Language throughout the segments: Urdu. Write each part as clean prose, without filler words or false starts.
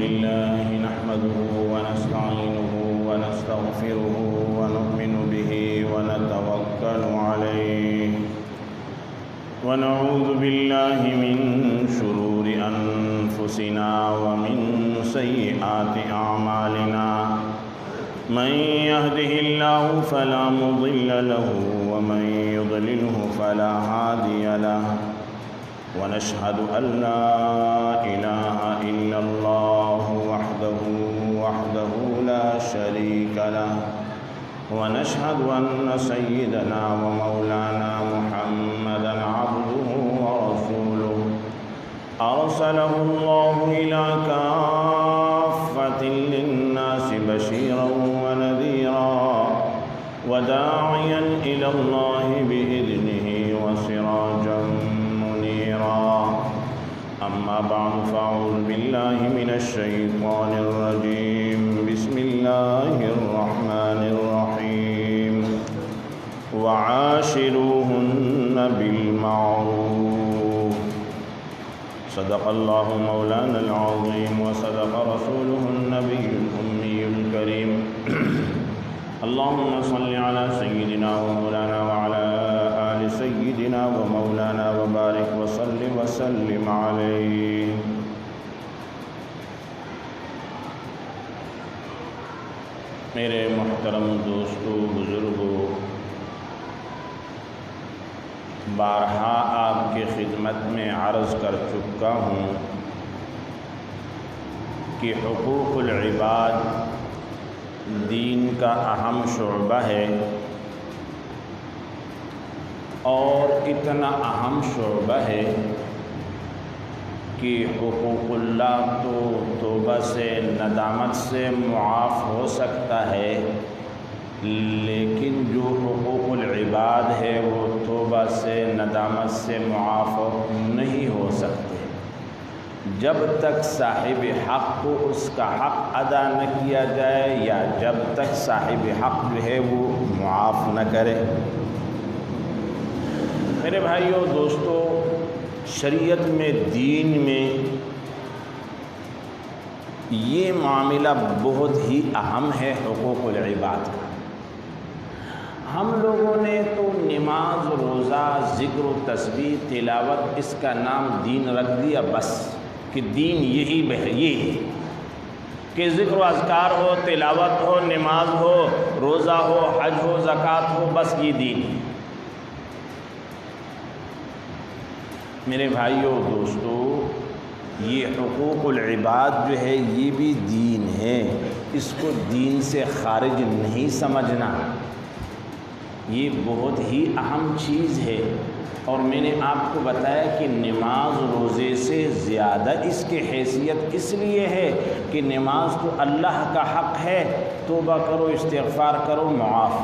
لله نحمده ونستعينه ونستغفره ونؤمن به ونتوكل عليه ونعوذ بالله من شرور أنفسنا ومن سيئات أعمالنا من يهده الله فلا مضل له ومن يضلله فلا هادي له ونشهد أن لا إله إلا الله وحده لا شريك له ونشهد أن سيدنا ومولانا محمدا عبده ورسوله أرسله الله إلى كافة للناس بشيرا ونذيرا وداعيا إلى الله بإذنه وسراجا منيرا أما بعد فأعوذ بالله من الشيطان الرجيم بسم الله الرحمن الرحيم وعاشروهن بالمعروف صدق الله مولانا العظيم وصدق رسوله النبي الأمي الكريم اللهم صل على سيدنا ومولانا وعلى آل سيدنا ومولانا وبارك وسلم عليه. میرے محترم دوستو بزرگو، بارہا آپ کی خدمت میں عرض کر چکا ہوں کہ حقوق العباد دین کا اہم شعبہ ہے اور اتنا اہم شعبہ ہے کہ حقوق اللہ تو توبہ سے ندامت سے معاف ہو سکتا ہے، لیکن جو حقوق العباد ہے وہ توبہ سے ندامت سے معاف نہیں ہو سکتے جب تک صاحب حق کو اس کا حق ادا نہ کیا جائے یا جب تک صاحب حق جو ہے وہ معاف نہ کرے۔ میرے بھائیوں دوستو، شریعت میں دین میں یہ معاملہ بہت ہی اہم ہے حقوق العباد کا۔ ہم لوگوں نے تو نماز، روزہ، ذکر و تسبیح، تلاوت اس کا نام دین رکھ دیا، بس کہ دین یہی ہے کہ ذکر و اذکار ہو، تلاوت ہو، نماز ہو، روزہ ہو، حج ہو، زکوٰۃ ہو، بس یہ دین ہے۔ میرے بھائیوں دوستو، یہ حقوق العباد جو ہے یہ بھی دین ہے، اس کو دین سے خارج نہیں سمجھنا، یہ بہت ہی اہم چیز ہے۔ اور میں نے آپ کو بتایا کہ نماز روزے سے زیادہ اس کی حیثیت اس لیے ہے کہ نماز تو اللہ کا حق ہے، توبہ کرو، استغفار کرو، معاف،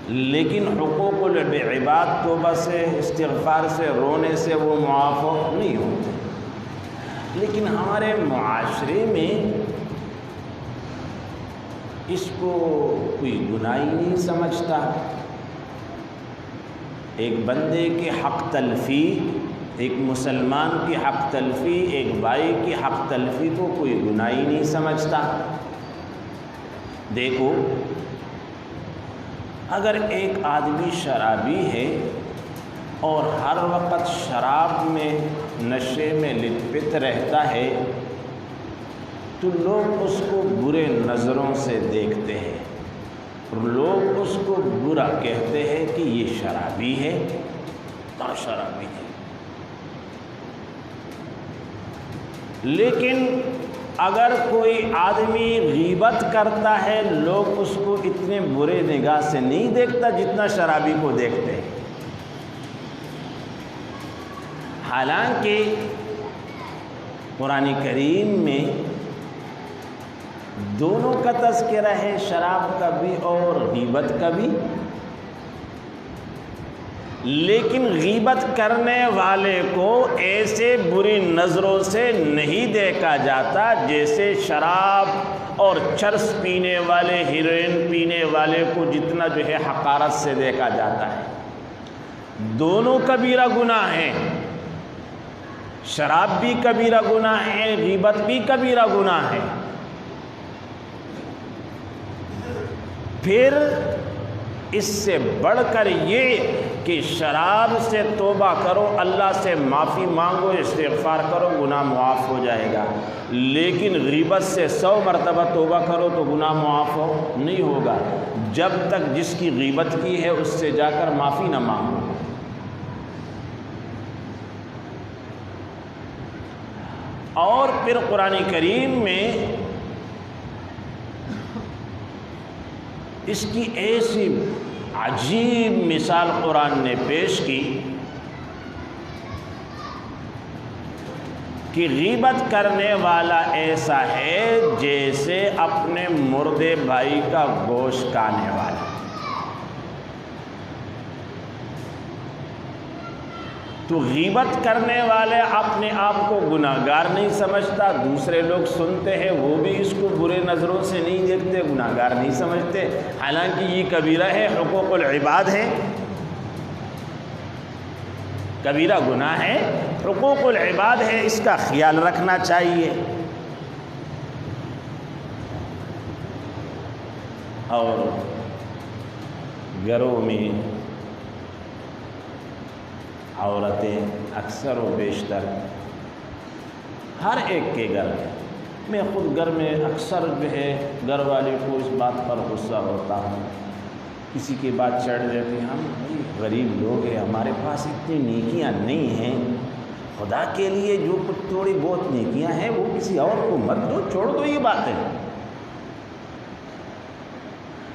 لیکن حقوق العباد توبہ سے، استغفار سے، رونے سے وہ معاف نہیں ہوتے۔ لیکن ہمارے معاشرے میں اس کو کوئی گناہ ہی نہیں سمجھتا۔ ایک بندے کی حق تلفی، ایک مسلمان کی حق تلفی، ایک بھائی کی حق تلفی کو کوئی گناہ ہی نہیں سمجھتا۔ دیکھو، اگر ایک آدمی شرابی ہے اور ہر وقت شراب میں، نشے میں لپت رہتا ہے تو لوگ اس کو برے نظروں سے دیکھتے ہیں، لوگ اس کو برا کہتے ہیں کہ یہ شرابی ہے، شرابی ہے۔ لیکن اگر کوئی آدمی غیبت کرتا ہے، لوگ اس کو اتنے برے نگاہ سے نہیں دیکھتا جتنا شرابی کو دیکھتے ہیں۔ حالانکہ قرآن کریم میں دونوں کا تذکرہ ہے، شراب کا بھی اور غیبت کا بھی، لیکن غیبت کرنے والے کو ایسے بری نظروں سے نہیں دیکھا جاتا جیسے شراب اور چرس پینے والے، ہیروئن پینے والے کو جتنا جو ہے حقارت سے دیکھا جاتا ہے۔ دونوں کبیرہ گناہ ہیں، شراب بھی کبیرہ گناہ ہے، غیبت بھی کبیرہ گناہ ہے۔ پھر اس سے بڑھ کر یہ کہ شراب سے توبہ کرو، اللہ سے معافی مانگو، استغفار کرو، گناہ معاف ہو جائے گا، لیکن غیبت سے 100 مرتبہ توبہ کرو تو گناہ معاف نہیں ہوگا جب تک جس کی غیبت کی ہے اس سے جا کر معافی نہ مانگو۔ اور پھر قرآن کریم میں اس کی ایسی عجیب مثال قرآن نے پیش کی کہ غیبت کرنے والا ایسا ہے جیسے اپنے مردے بھائی کا گوشت کھانے والا۔ تو غیبت کرنے والے اپنے آپ کو گناہگار نہیں سمجھتا، دوسرے لوگ سنتے ہیں وہ بھی اس کو برے نظروں سے نہیں دیکھتے، گناہگار نہیں سمجھتے، حالانکہ یہ کبیرہ ہے، حقوق العباد ہے، کبیرہ گناہ ہے، حقوق العباد ہے، اس کا خیال رکھنا چاہیے۔ اور گھروں میں عورتیں اکثر و بیشتر، ہر ایک کے گھر میں خود گھر میں اکثر جو ہے گھر والے کو اس بات پر غصہ ہوتا ہوں، کسی کی بات چڑھ جاتی، ہم غریب لوگ ہیں، ہمارے پاس اتنی نیکیاں نہیں ہیں، خدا کے لیے جو کچھ تھوڑی بہت نیکیاں ہیں وہ کسی اور کو مت دو، چھوڑ دو یہ باتیں۔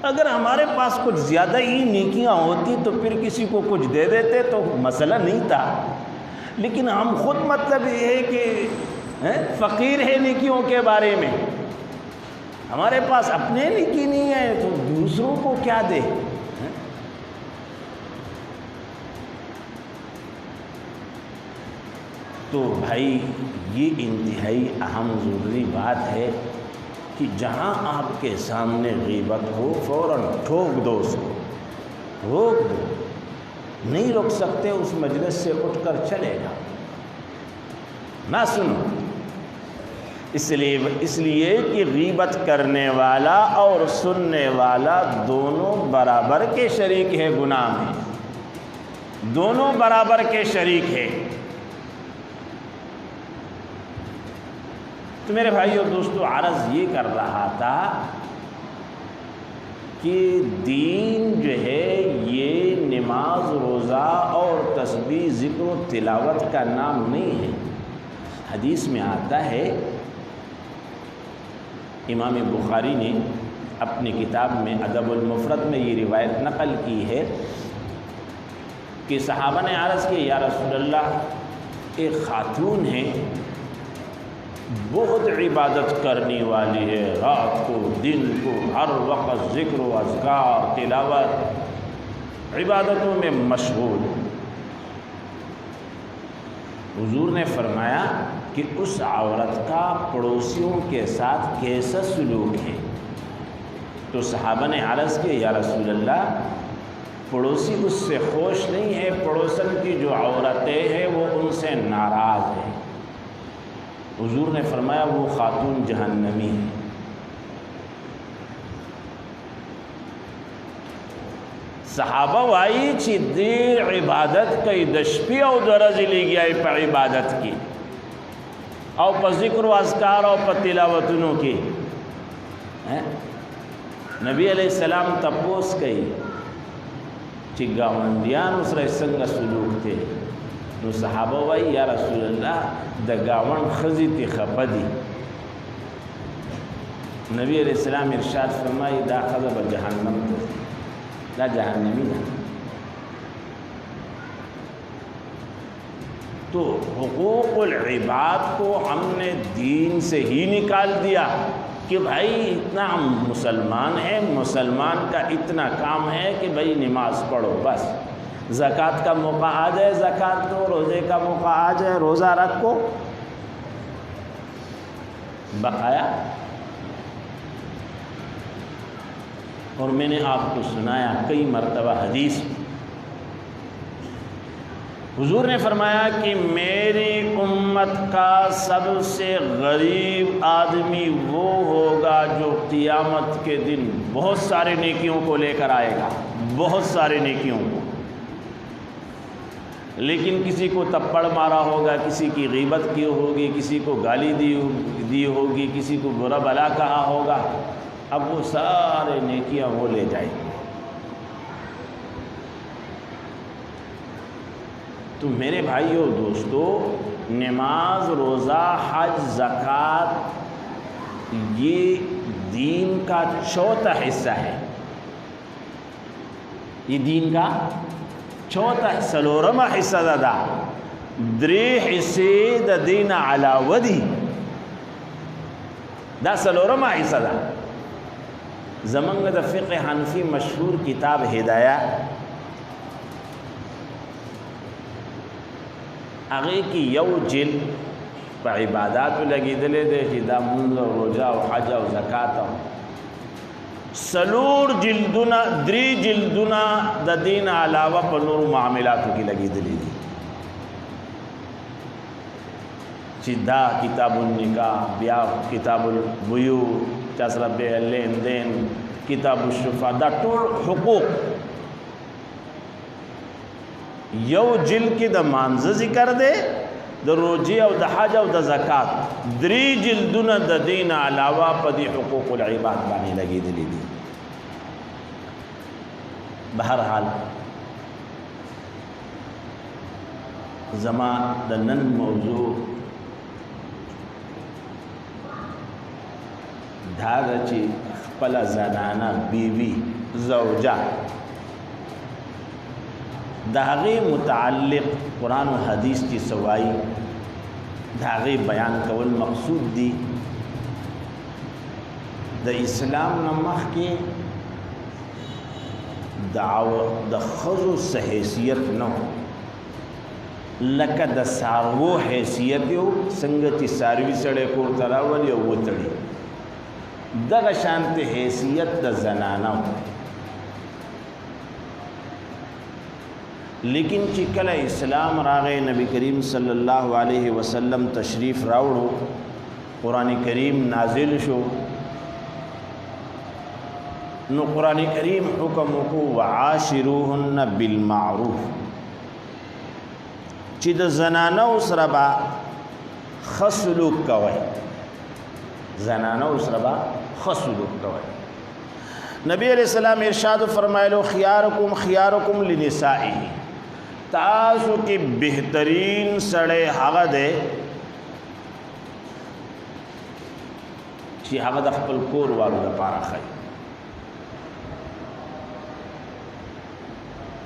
اگر ہمارے پاس کچھ زیادہ ہی نیکیاں ہوتی تو پھر کسی کو کچھ دے دیتے تو مسئلہ نہیں تھا، لیکن ہم خود مطلب یہ ہے کہ فقیر ہے نیکیوں کے بارے میں، ہمارے پاس اپنے نیکی نہیں ہے تو دوسروں کو کیا دے۔ تو بھائی یہ انتہائی اہم ضروری بات ہے کہ جہاں آپ کے سامنے غیبت ہو فوراً ٹھوک دو، اس کو روک دو، نہیں روک سکتے اس مجلس سے اٹھ کر چلے گا، نہ سنو، اس لیے کہ غیبت کرنے والا اور سننے والا دونوں برابر کے شریک ہے گناہ میں، دونوں برابر کے شریک ہے۔ تو میرے بھائی اور دوستو، عرض یہ کر رہا تھا کہ دین جو ہے یہ نماز، روزہ اور تسبیح، ذکر و تلاوت کا نام نہیں ہے۔ حدیث میں آتا ہے، امام بخاری نے اپنی کتاب میں ادب المفرد میں یہ روایت نقل کی ہے کہ صحابہ نے عرض کی، یا رسول اللہ، ایک خاتون ہے بہت عبادت کرنے والی ہے، رات کو دن کو ہر وقت ذکر و اذکار، تلاوت، عبادتوں میں مشغول۔ حضور نے فرمایا کہ اس عورت کا پڑوسیوں کے ساتھ کیسا سلوک ہے؟ تو صحابہ نے عرض کی، یا رسول اللہ، پڑوسی اس سے خوش نہیں ہے، پڑوسن کی جو عورتیں ہیں وہ ان سے ناراض ہیں۔ حضور نے فرمایا وہ خاتون جہنمی ہے۔ صحابہ وائی چی دیر عبادت کئی دشپی او درزی لی گیا پا عبادت کی او پا ذکر و اذکار او پا تلاوتنوں کی۔ نبی علیہ السلام تپوس کئی چی گاوندیان اس رئے سنگ سلوک تھے، نو صحابہ وائی، یا رسول اللہ، دا گاون خزی تی خبدی۔ نبی علیہ السلام ارشاد فرمائی، دا خزب جہنم تو دا جہنمی دا۔ تو حقوق العباد کو ہم نے دین سے ہی نکال دیا کہ بھائی اتنا ہم مسلمان ہیں، مسلمان کا اتنا کام ہے کہ بھائی نماز پڑھو بس، زکوٰۃ کا موقع آ جائے زکوٰۃ دو، روزے کا موقع آ جائے روزہ رکھو، بقایا۔ اور میں نے آپ کو سنایا کئی مرتبہ حدیث حضور نے فرمایا کہ میری امت کا سب سے غریب آدمی وہ ہوگا جو قیامت کے دن بہت سارے نیکیوں کو لے کر آئے گا، بہت سارے نیکیوں کو، لیکن کسی کو تپڑ مارا ہوگا، کسی کی غیبت کی ہوگی، کسی کو گالی دی ہوگی، کسی کو برا بلا کہا ہوگا، اب وہ سارے نیکیاں وہ لے جائے گی۔ تو میرے بھائیو دوستو، نماز، روزہ، حج، زکوٰۃ یہ دین کا چوتھا حصہ ہے، یہ دین کا چوتھا سلورما حصہ دا درې حصے د دین علاوه دي، دا سلورما حصہ دا۔ زمانګ د فقه حنفی مشهور کتاب ہدایہ، هغه کې یو جلد په عباداتو لګېدلې دی چې دا مونځ او روژه او حج او زکات او څلور جلدونه، درې جلدونه د دین علاوه په نورو معاملاتو کې لګېدلې دي، چې دا کتاب النکاح، بیا کتاب البیوع، چا سره بیع لین دین، کتاب الشفاء، دا ټول حقوق یو جلد کې د مانځه ذکر دی، د روجې او د حج او د زکات، درې جلدونه د دین علاوه په دې حقوق العباد باندې لګېدلي دي۔ بهرحال زما د نن موضوع دا ده چې خپله زنانه، بیوی، زوجه د هغې متعلق قرآن و حدیث چې سوایي د هغې بیان کول مقصود دي۔ د اسلام نه مخکې د ښځو څه حیثیت نه و، لکه د څاروو حیثیت یې و، څنګه چې څاروي سړی کور ته راولي او وتړي، دغه شانتې حیثیت د زنانه و۔ لیکن چې کله اسلام راغی، نبی کریم صلی الله علیه وسلم تشریف راوړو، قرآن کریم نازل شو، نو قرآن کریم حکم وکړو وعاشروهن بالمعروف، چې د زنانو سره به ښه سلوک کوئ، زنانو سره به ښه سلوک کوئ۔ نبی علیہ السلام ارشاد فرمایلو خیارکم خیارکم لنسائه، تاسو کې بهترین سړی هغه دی چې هغه د خپل کور والو لپاره ښه،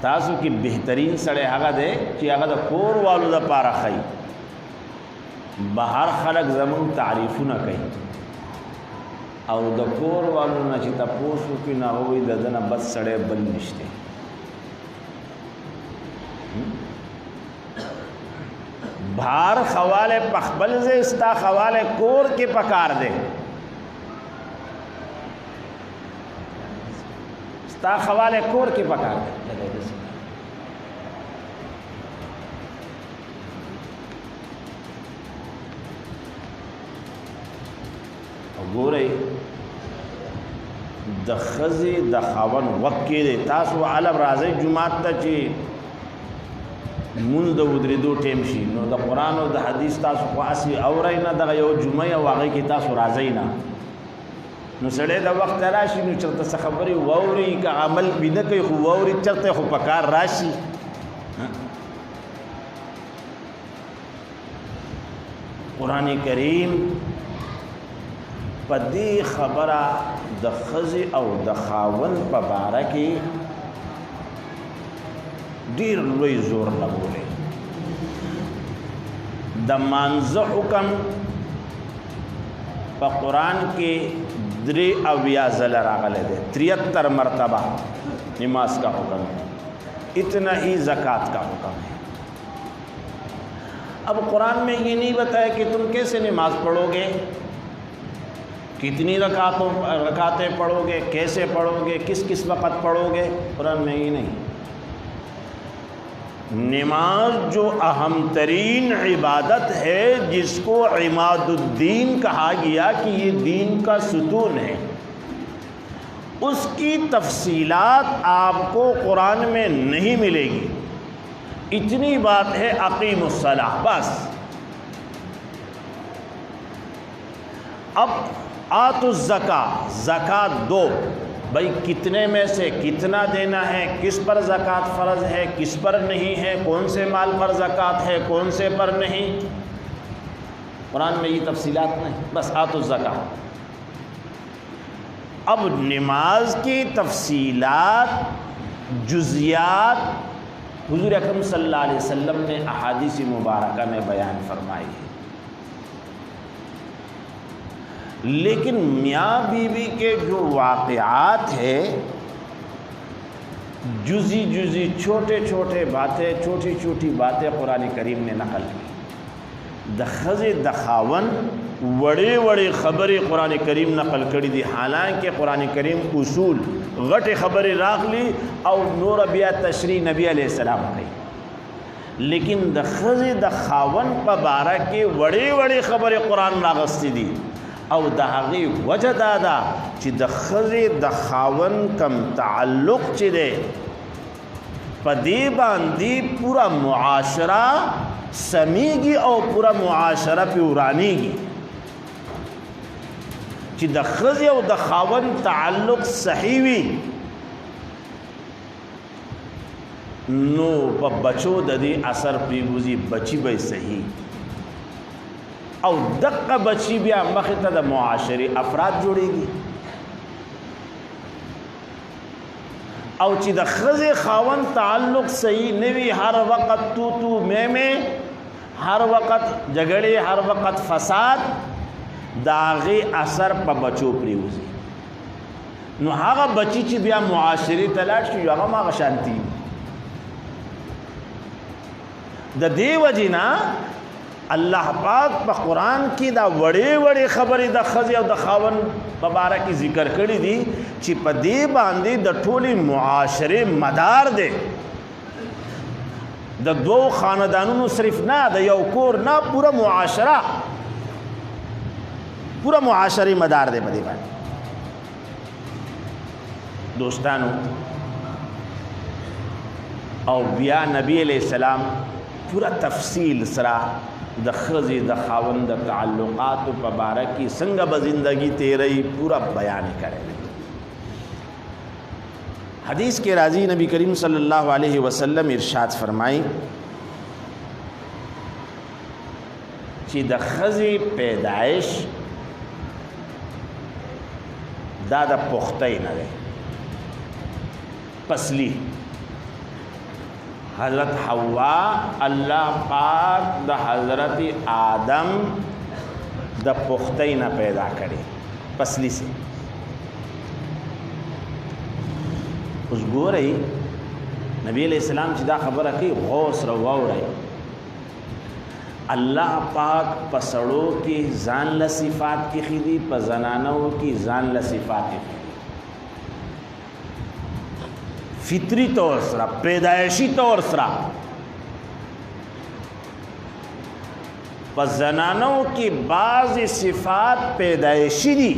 تاسو کې بهترین سړی هغه دی چې هغه د کور والو لپاره ښه۔ بهر خلک زموږ تعریفونه کوي او د کور والو نه چې تپوس وکړي نو هغه وایي د ده نه بد سړی بل نشته۔ بهر خواله پخبل سے استا خواله کور کے پکار دے، استا خواله کور کے پکار دے۔ گورئ د ښځې د خاوند وخت کې دی، تاسو علم راځئ جمعات ته چې مونږ د ودرېدو ټیم شي، نو د قرآن او د حدیث تاسو خو هسې اورئ نه، دغه یو جمعه او هغې کې تاسو راځئ نه، نو سړی د وخت راشي نو چېرته څه خبرې واوري، که عمل پې نه کوي خو واوري، چېرته خو په کار راشي۔ قرآن کریم په دې خبره د ښځې او د خاوند په باره کې ډیر لوی زور لګولی۔ د مانځه حکم په قرآن کې 83 ځله راغلی دی، 73 مرتبہ نماز کا حکم ہے، اتنا ہی زکوٰۃ کا حکم ہے۔ اب قرآن میں یہ نہیں بتایا کہ تم کیسے نماز پڑھو گے، کتنی رکعتیں پڑھو گے، کیسے پڑھو گے، کس کس وقت پڑھو گے، قرآن میں یہ نہیں۔ نماز جو اہم ترین عبادت ہے، جس کو عماد الدین کہا گیا کہ یہ دین کا ستون ہے، اس کی تفصیلات آپ کو قرآن میں نہیں ملے گی۔ اتنی بات ہے اقیم الصلاۃ بس۔ اب آتوا الزکاۃ، زکوٰۃ دو، بھائی کتنے میں سے کتنا دینا ہے، کس پر زکوٰۃ فرض ہے، کس پر نہیں ہے، کون سے مال پر زکوٰۃ ہے، کون سے پر نہیں، قرآن میں یہ تفصیلات نہیں، بس آتوا الزکاۃ۔ اب نماز کی تفصیلات، جزیات حضور اکرم صلی اللہ علیہ وسلم نے احادیث مبارکہ میں بیان فرمائی ہے، لیکن میاں بیوی کے جو واقعات ہیں، جزی جزی چھوٹے چھوٹے باتیں، چھوٹی چھوٹی باتیں قرآن کریم نے نقل کی۔ دخز دخاون وڑے وڑے خبریں قرآن کریم نقل کری دی، حالانکہ قرآن کریم اصول غٹ خبریں راغ لی اور نور بیا تشریح نبی علیہ السلام کی، لیکن دخز دخاون پا بارہ کے وڑے وڑے خبریں قرآن راغستی دی، او داغی وجہ دادا چی دخز دخاون کم تعلق چی دے پدی باندی پورا معاشرہ سمیگی او پورا معاشرہ پیورانی گی، چی دخز او دخاون تعلق صحیح وی نو پا بچو ددی اثر پیگوزی، بچی بے صحیح، او دقا بچی بیا مخیطہ دا معاشری افراد جوڑے گی، او چی دا خز خاون تعلق صحیح نوی، ہر وقت تو میں ہر وقت جگڑے، ہر وقت فساد، داغی اثر پا بچو پریوزی، نو ہاگا بچی چی بیا معاشری تلاش چی یوگا ما غشانتی دا دی وجینا اللہ پاک پا قرآن کی دا وڑے وڑے خبری دا خزی او دا خاون ببارہ کی ذکر کری دی چی پا دی باندی دا ٹولی معاشرے مدار دے، دا دو خاندانونو صرف نا، دا یو کور نا، پورا معاشرے مدار دے پا دی باندی۔ دوستانو او بیا نبی علیہ السلام پورا تفصیل سرا دا خزی دا خاون دا تعلقات پا بارہ کی سنگا بزندگی تیرئی پورا بیان کرے۔ حدیث کے راضی نبی کریم صلی اللہ علیہ وسلم ارشاد فرمائی چی دا خزی پیدائش دا پختہ نہ رہے، پسلی حضرت حوا اللہ پاک دا حضرت آدم دا پختہ نہ پیدا کرے، پسلی سے اس گو رہی نبی علیہ السلام چی دا خبر کی غوث رواو رہی، اللہ پاک پسڑوں کی زان لصفات کی خیدی، پا زنانوں کی زان لصفات کی خیدی، فطری طور سرا، پیدائشی طور سرا، پس زنانوں کی بعض صفات پیدائشی دی،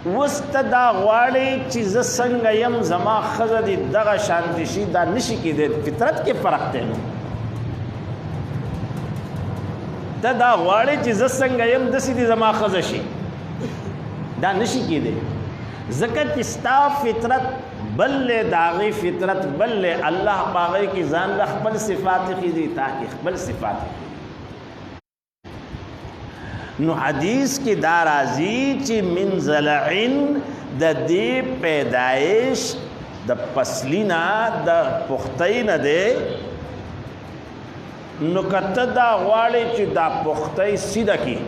وست دا غواړي چې زه څنګه یم زما ښځه دې دغه شانتې شي، دا نشي کېدی، فطرت کې فرق دی نو ته دا غواړې چې زه څنګه یم داسې دې زما ښځه شي، دا نشي کېدی، ځکه چې ستا فطرت بل دی، د هغې فطرت بل دی، الله په هغې کې ځان له خپل صفات ښیي، تا کې خپل صفات ښیي. نو حدیث کی دا راضی چی من ضلعن دا دی پیدائش دا پسلینا دا پختین دے، نو کت دا غواړي چی دا پختی سیدہ کی،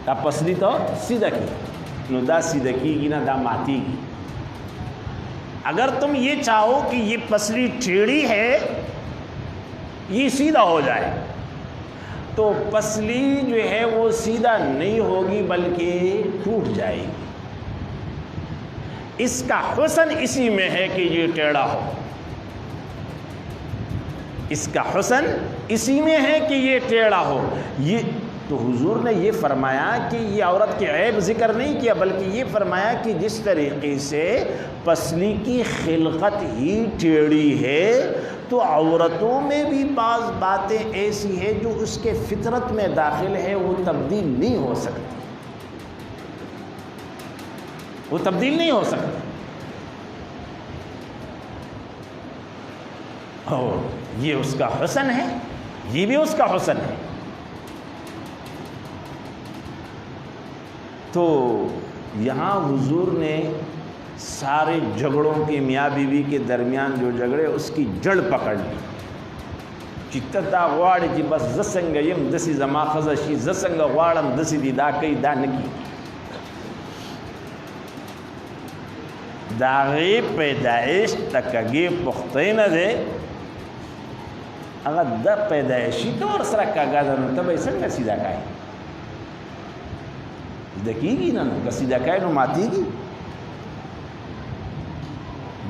دا پسلی تو سیدہ کی، نو دا سیدہ کی گی نا، دا ماتی گی. اگر تم یہ چاہو کہ یہ پسلی ٹیڑھی ہے یہ سیدھا ہو جائے تو پسلی جو ہے وہ سیدھا نہیں ہوگی بلکہ ٹوٹ جائے گی. اس کا حسن اسی میں ہے کہ یہ ٹیڑھا ہو، اس کا حسن اسی میں ہے کہ یہ ٹیڑھا ہو۔ یہ تو حضور نے یہ فرمایا کہ یہ عورت کے عیب ذکر نہیں کیا، بلکہ یہ فرمایا کہ جس طریقے سے پسلی کی خلقت ہی ٹیڑھی ہے تو عورتوں میں بھی بعض باتیں ایسی ہیں جو اس کے فطرت میں داخل ہے، وہ تبدیل نہیں ہو سکتی، وہ تبدیل نہیں ہو سکتی۔ اور یہ اس کا حسن ہے، یہ بھی اس کا حسن ہے۔ تو یہاں حضور نے سارے جھگڑوں کے میاں بیوی کے درمیان جو جھگڑے اس کی جڑ پکڑ لی۔ چتا غواړي چې بس زسنګ یم دسی زما خزه شي، زسنګ غواړم دسی دی دا کوي دا نکی، دا غي پیدائش تکږي پختې نه ده، هغه د پیدائشي طور سره کاګه ده، نو ته به څنګه سیدا کوي؟ دکیږي نه، نو که سیدا کوي نو ماتیږي۔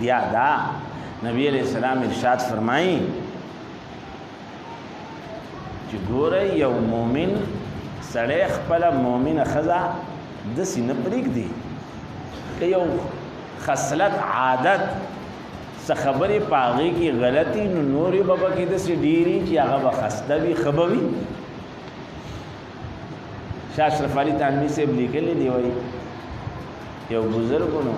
بیا دا نبی علیہ السلام ارشاد فرمائی چې ګوره یو مومن سړی خپله مومنه ښځه داسې نه پرېږدي که یو خصلت عادت څه خبرې په هغې کې غلطي نو نورې به پکې داسې ډېرې چې هغه به خسته وي ښه به وي۔ شاه اشرف علي تانوي صاحب لیکلی دی، وایي یو بزرګو نو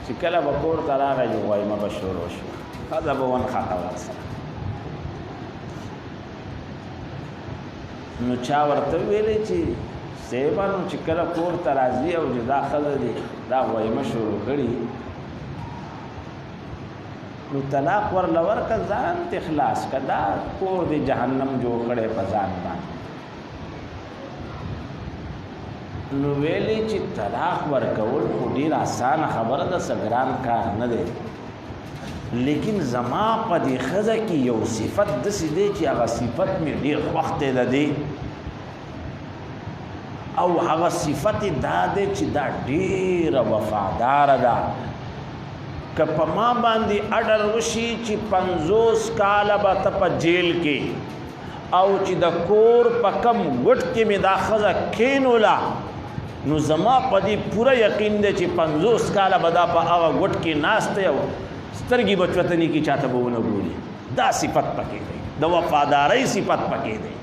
چې کله به کور ته راغی نو وایمه به شروع شوه، ښځه به ونښته ورسره، نو چا ورته ویلی چې صاحبه نو چې کله کور ته راځي او چې دا ښځه دی دا وایمه شروع کړي نو طلاق ورله ورکړه، ځان ته خلاص کړه، دا کور دی جهنم جوړ کړی په ځان باندې۔ نو ویلی چې طلاق ورکول خو ډېر اسانه خبره ده، څه ګران کار نه دی، لیکن زما په دې ښځه کې یو صفت داسې دی چې هغه صفت مې ډېر خوښ دی د دې، او هغه صفت یې دا دی چې دا ډېره وفاداره ده، که په ما باندې اډر وشي چې 50 کاله به ته په جیل کې او چې د کور په کم ګوټ کې مې دا ښځه کښېنوله نو زما په دې پوره یقین دی چې 50 کاله به دا په هغه ګوټ کې ناست دی او سترګې به چوتنې کې چاته به ونه ګوري، دا صفت پکې دی، د وفادارۍ صفت پکې دی۔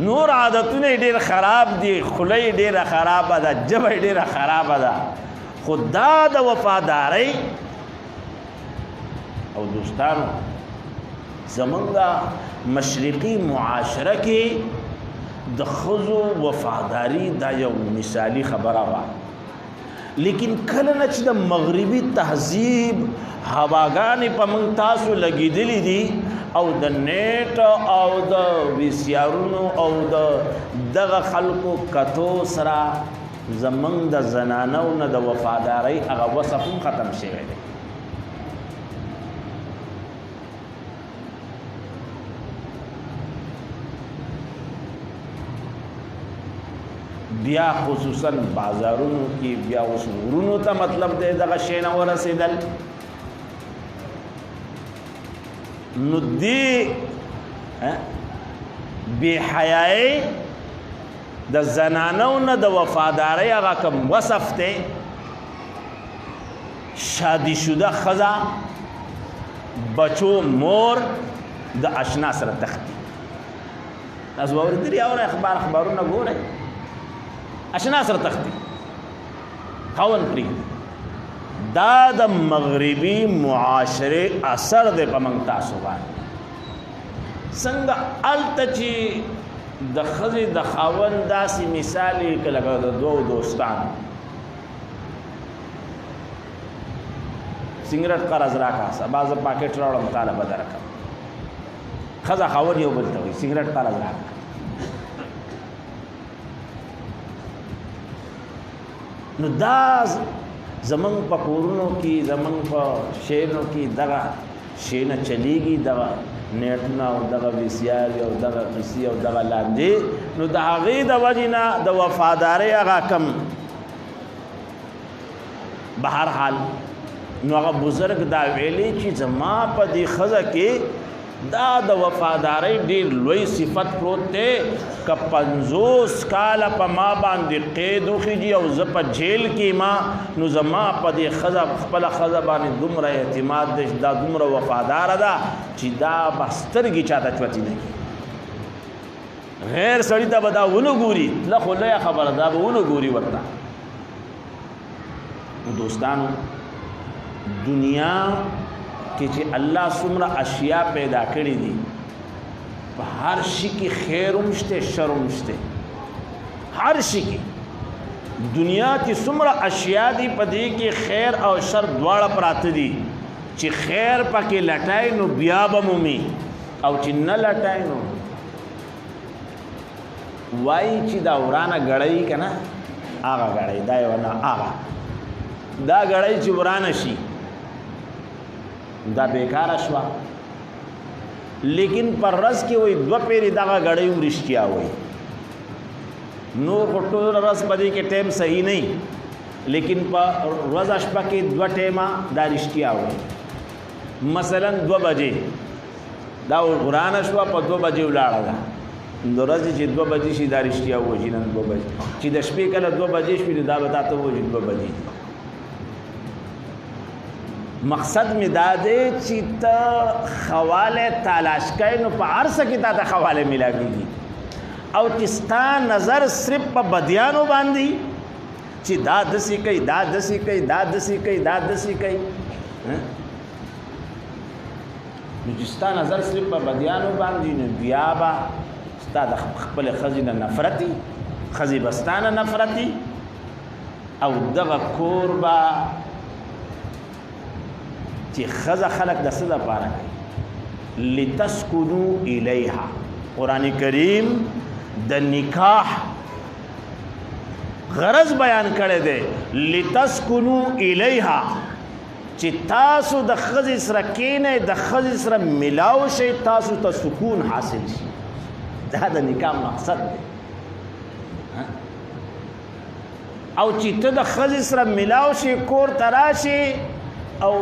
نور عادتونه ډېر خراب دي، خوله یې ډېره خرابه ده، ژبه یې ډېره خرابه ده، خو دا د وفادارۍ او دوستانو زمونږ مشرقي معاشره کې د ښځو وفاداری دا یو مثالي خبره وه، لیکن کله نه چې د مغربي تهذیب هواګانې په موږ تاسو لګېدلې دي او د نیټ او د ویسیارونو او د دغه خلکو کتو سره زمونږ د زنانو نه د وفادارۍ هغه وصف هم ختم شوی دی۔ بیا خصوصاً بازارونو کې بیا اوس ورونو ته مطلب دی دغه شی نه ورسېدل، نو دې بې حیایۍ د زنانو نه د وفادارۍ هغه کوم وصف دی، شادي شده ښځه بچو مور د اشنا سره تختی، تاسو اورېدلي اورئ اخبارونه ګورئ، اشنا سره تختی خاوند پرېږدي، دا د مغربي معاشرې اثر دی په موږ تاسو باندې۔ څنګه هلته چې د ښځې د خاوند داسې مثال یې که لکه د دوو دوستانو سګرټ قرض راکړه، سبا زه پاکټ راوړم تاله به درکړم، ښځه خاوند یو بل ته وایي سګرټ قرض راکړه، نو دا زمونږ په کورونو کې زمونږ په شعرونو کې دغه شی نه چلیږي، دغه نیټونه او دغه ویسیار او دغه قصې او دغه لانجې، نو د هغې د وجې نه د وفادارۍ هغه کم. بهر حال نو هغه بزرګ دا ویلي چې زما په دې ښځه کې دا د وفادارۍ ډېر لوی صفت پروت دی. که 50 کاله په ما باندې قید وخیږي او زه په جیل کې ما، نو زما په دې ښځه خپله ښځه باندې دومره اعتماد دی، دا دومره وفاداره ده چې دا به سترګې چاته چوتې نه کړي. غیر سړي ته به دا ونه ګوري، له خو لویه خبره دا به ونه ګوري ورته. دوستانو دنیا کې چې الله څومره اشیاء پیدا کړي دي، په هر شي کې خیر هم شته شر هم شته. هر شي کې دنیا کې څومره اشیاء دي، په دې کې خیر او شر دواړه پراته دي. چې خیر پکې لټای نو بیا به مومي، او چې نه لټای نو وایي چې دا ورانه ګړۍ که نه هغه ګړۍ دا یو نه هغه دا ګړۍ چې ورانه شي دا بیکاره شوه. لیکن پر ورځ کې وایي 2 پیرې دغه ګړۍ هم رښتیا وایي. نور خو ټوله ورځ په دې کې ټایم صحیح نه، لیکن په ورځ شپه کې 2 ټایمه دا رښتیا وایي. مثلا 2 بجې دا ورانه شوه، په 2 بجې ولاړه ده. د ورځې چې 2 بجې شي دا رښتیا وایي نن 2 بجې. چې د شپې کله 2 بجې شوي نو دا به تا ته وایي 2 بجې. مقصد می دا دی چې ته خواله تلاش کوې نو په هر څه کې تا ته خواله میلاږي، او چې ستا نظر صرف په بدیانو باندې چې دا داسې کوي دا داسې کوي دا داسې کوي دا داسې کوي، نو چې ستا نظر صرف په بدیانو باندې نو بیا به ستا د خپلې ښځې نه نفرتي، ښځې به ستا نه نفرتي، او دغه کور به چې ښځه خلق د څه دپاره کوي؟ لتسکنو الیها. قرآن کریم د نکاح غرض بیان کړی دی، لتسکنو الیها، چې تاسو د ښځې سره کینئ، د ښځې سره ملاو شئ، تاسو ته سکون حاصل شي. دا د نکاح مقصد دی. او چې ته د ښځې سره ملاو شي، کور ته راشي او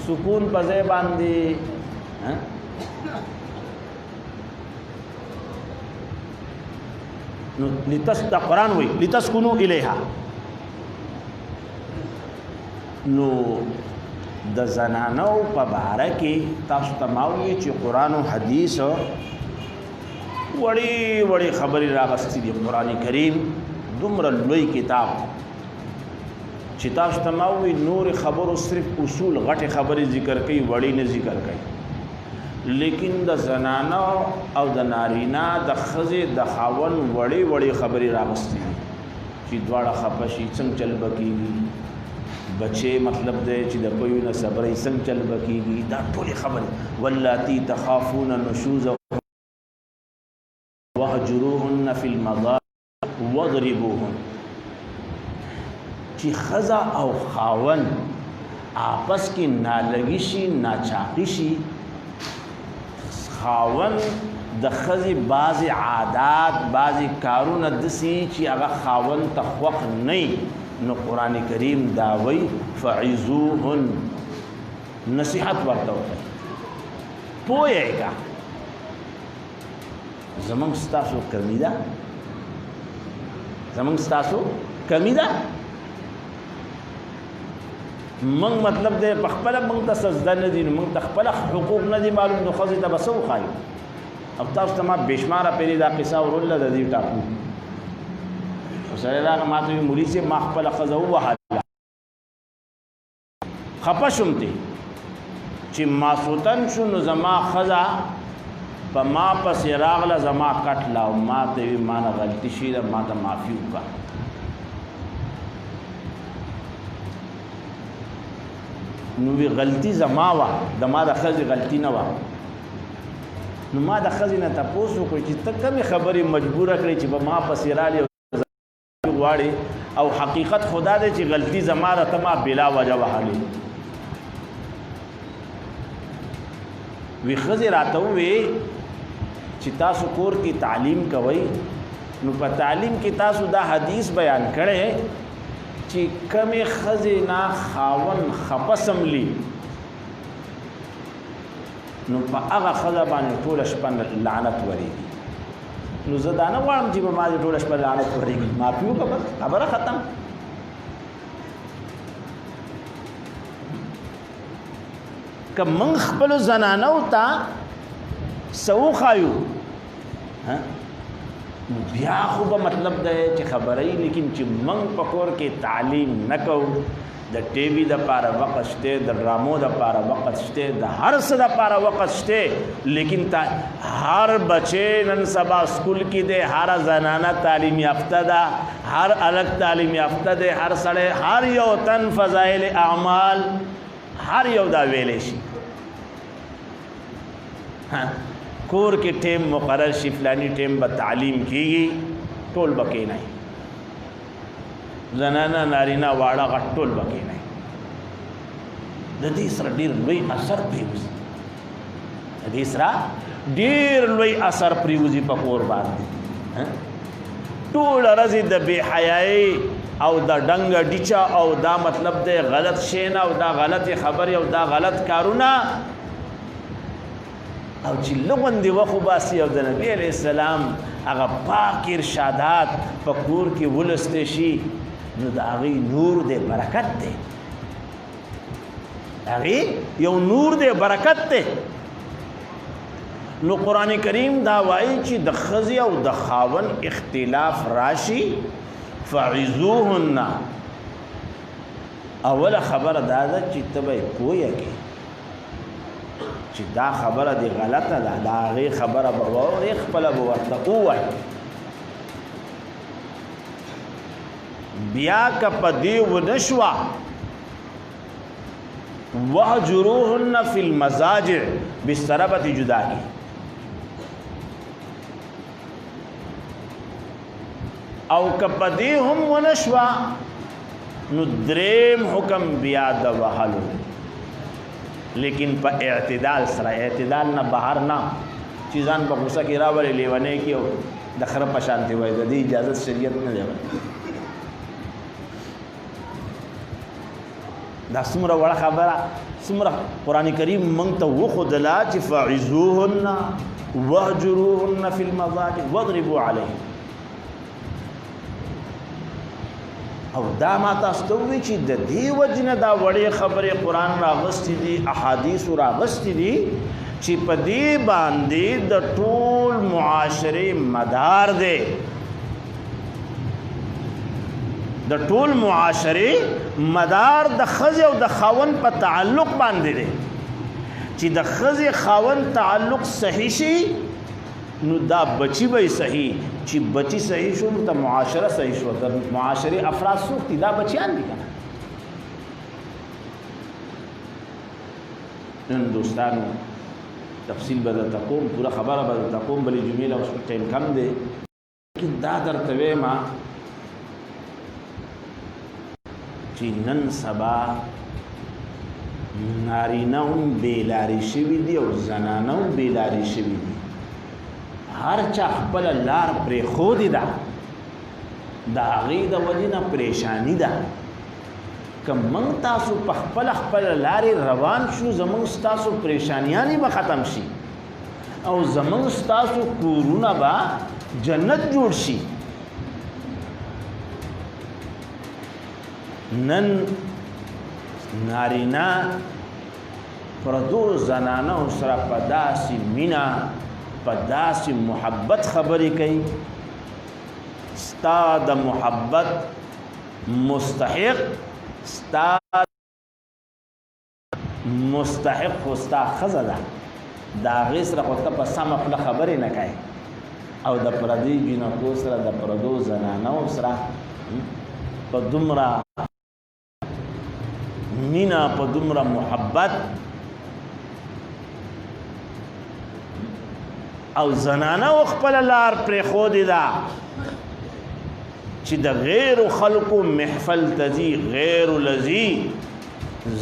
سکون په ځای باندې نو دا قرآن وایي لتسکنو الیها. نو د زنانو په باره کې تاسو ته ما وویل چې قرآن او حدیث وړې وړې خبرې راغستې دي. قرآن کریم دومره لوی کتاب چې تاسو ته ما وویل نور خبرو صرف اصول غټې خبرې ذکر کوي، وړې نه ذکر کوي. لیکن د زنانو او د نارینا د ښځې د خاوند وړې وړې خبرې راغستې دي چې دواړه خفه شي، څنګه چل به کېږي، بچې مطلب دی چې د پویو نه صبرئ، څنګه چل به کېږي، دا ټولې خبرې. واللاتی تخافون نشوزهن واهجروهن فی المضاجع واضربوهن. چې ښځه او خاوند آپس کې نالګي شي، ناچاقي شي، خاوند د ښځې بعضې عادات بعضې کارونه داسې چې هغه خاوند ته خوښ نه، نو قرآن کریم دا وایي فعظوهن، نصیحت ورته وکړئ، پوهیږه. زمونږ ستاسو کمی ده، زمونږ ستاسو کمی ده. منګ مطلب دی په خپله موږ ته سجده نه دي، نو موږ ته خپله حقوق نه دي معلوم، نو ښځې ته به څه وښایو؟ او تاسو ته ما بېشماره پېرې دا قصه وروله د دې ټاپو. سړی راغی ما ته وایي مولي صاحب ما خپله ښځه ووهله، خفه شوم ترې چې ماسوتن شو نو زما ښځه په ما پسې راغله، زما کټله او ما ته وایي ما نه غلطي شوې ده، ما ته معافي وکړه. نو وی غلطي زما وه، د ما د ښځې غلطي نه وه. نو ما د ښځې نه تپوس وکړ چې ته کومې خبرې مجبوره کړې چې په ما پسې رالې غواړې، او حقیقت خدا دی چې غلطي زما ده، ته ما بلا وجه وهلې. وی ښځې راته ووې چې تاسو کور کې تعلیم کوئ نو په تعلیم کې تاسو دا حدیث بیان کړی چې کمې ښځې نه خاوند خفه سملي نو په هغه ښځه باندې ټوله شپه لعنت ورېږي. نو زه دا نه غواړم چې په ما دې ټوله شپه لعنت ورېږي، معافي وکړه، بس خبره ختم. که موږ خپلو زنانو ته څه وښایو نو بیا خو به مطلب دی چې خبره یي، لیکن چې موږ په کور کې تعلیم نه کوو، د ټي وي دپاره وقت شته، د ډرامو دپاره وقت شته، د هر څه دپاره وقت شته، لیکن هر بچے نن سبا اسکول کې دی، هر زنانه تعلیم یافته ده، هر الګ تعلیم یافته دی، هر سړی، هر یو تن فضایل اعمال هر یو دا ویلی شي. کور کې ټیم مقرر شي، فلانی ټیم به تعلیم کیږي، ټول به کېنئ، زنانه نارینه واړه غټ ټول به کېنئ. د دې سره ډېر لوی اثر پرېوځي، د دې سره ډېر لوی اثر پرېوځي په کور باندې. ټول ورځې د بې حیایۍ او د ډنګه ډیچه او دا مطلب دی غلط شی نه او دا غلطې خبرې او دا غلط کارونه او چې لغوندې وخت وباسي او د نبي علیه السلام هغه پاک ارشادات په کور کې ولستی شي نو د هغې نور دی، برکت دی، د هغې یو نور دی، برکت دی. نو قرآن کریم دا وایي چې د ښځې او د خاوند اختلاف راشي فعظوهن. اوله خبره دا ده چې ته به یې پویه کې چې دا خبره دی غلطه ده، د هغې خبره به واورې، خپله به ورته ووایي. بیا که په دې ونه شوه وهجروهن فی المضاجع، بستره به ترې جدا کړي. او که په دې هم ونه شوه نو دریم حکم بیا د وهلو، لیکن په اعتدال سره، اعتدال نه بهر نه چې ځان په غوسه کې راولي، لیونی کې او د خره په شانتې وایي، د دې اجازت شریعت نه دی ورکړی. دا څومره وړه خبره، څومره قرآن کریم موږ ته وښودله چې فعظوهن وهجروهن فی المضاجع واضربوا علیهن. او دا ما تاسو ته ووایي چې د دې وجې نه دا وړې خبرې قرآن راغستې دي، احادیثو راغستې دي چې په دې باندې د ټول معاشرې مدار دی، د ټول معاشرې مدار د ښځې او د خاوند په تعلق باندې دی. چې د ښځې خاوند تعلق صحیح شي نو دا بچی به صحیح، چې بچی صحیح شو نو ته معاشره صحیح شو، د معاشرې افراد څوک دي؟ دا بچیان دي که نه. نن دوستانو تفصیل به درته کوم، پوره خبره به درته کوم، بلې جمعې له اوس ټایم کم دی، لیکن دا درته ویمه چې نن سبا نارینه هم بېلارې شوي دي او زنانه هم بېلارې شوي دي. هر چا خپله لار پرېښودې ده، د هغې د وجې نه پریشاني ده. که موږ تاسو په خپله لارې روان شو، زموږ ستاسو پریشانیانې به ختم شي او زموږ ستاسو کورونه به جنت جوړ شي. نن نارینه پردو زنانو سره په داسې مینه، په داسې محبت خبرې کوي، ستا د محبت مستحق، ستا مستحق خو ستا ښځه ده، د هغې سره خو ته په سمه خوله خبرې نه کوې، او د پردي جینکو سره، د پردو زنانو سره په دومره مینه، په دومره محبت. او زنانه و خپل لار پرېښودې ده چې د غیرو خلقو محفل ته ځي، غیرو لذي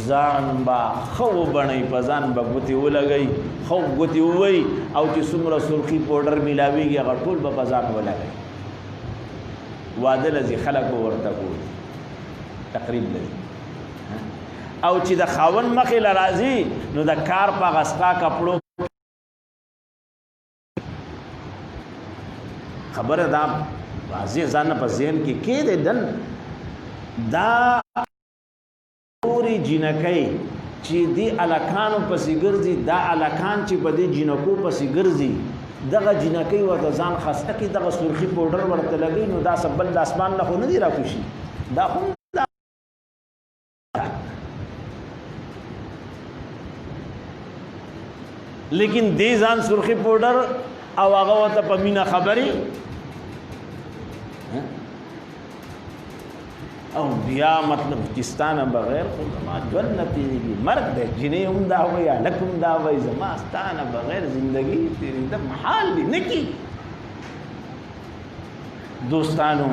ځان با خو بڼی په ځان به ګوتې ولګئ خو ګوتې ووهئ او چې څومره سرخي پوډر میلاویږي هغه ټول به په ځان ولګئ. واده لځي خلک به ورته ګوري تقریب لري او چې د خاوند مخې له راځي نو د کار په غسقا کپړو خبره دا واضح ځان په ذهن کې کېدې دن دا پوری جنکۍ چې دی الکانو پسې ګرځي دا الکان چې په دې جنکو پسې ګرځي دغه جنکۍ ورته ځان خسته کړي دغه سرخي پوډر ورته لګوي نو دا سبل د اسمان نه خو نه دي راکوشي دا خو لیکن دې ځان سرخي پوډر او هغه ورته په مینه خبرې او بیا مطلب جستانه بغیر خو زما ژوند نه تېرېږي مرګ دی جنۍ هم دا وایي هلک هم دا وایي زما ستانه بغیر زندګي تېرېده محال دی نه کېږي. دوستانو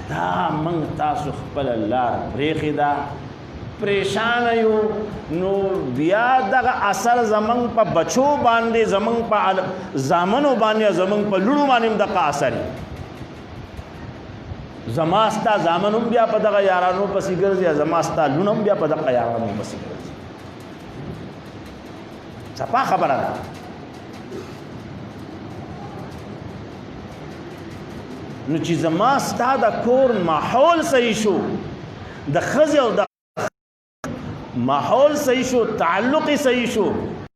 دا موږ تاسو خپله لار پرېښې ده پریشانه یو نو بیا دغه اثر زمونږ په بچو باندې زمونږ په زامنو باندې زمونږ په لوڼو باندې هم دغه اثر زما ستا زامن هم بیا په دغه یارانو پسې ګرځي زما ستا لوڼ هم بیا په دغه یارانو پسې ګرځي صفا خبره ده. نو چې زما ستا د کور ماحول صحیح شو د ښځې او د ماحول صحیح شو تعلق صحیح شو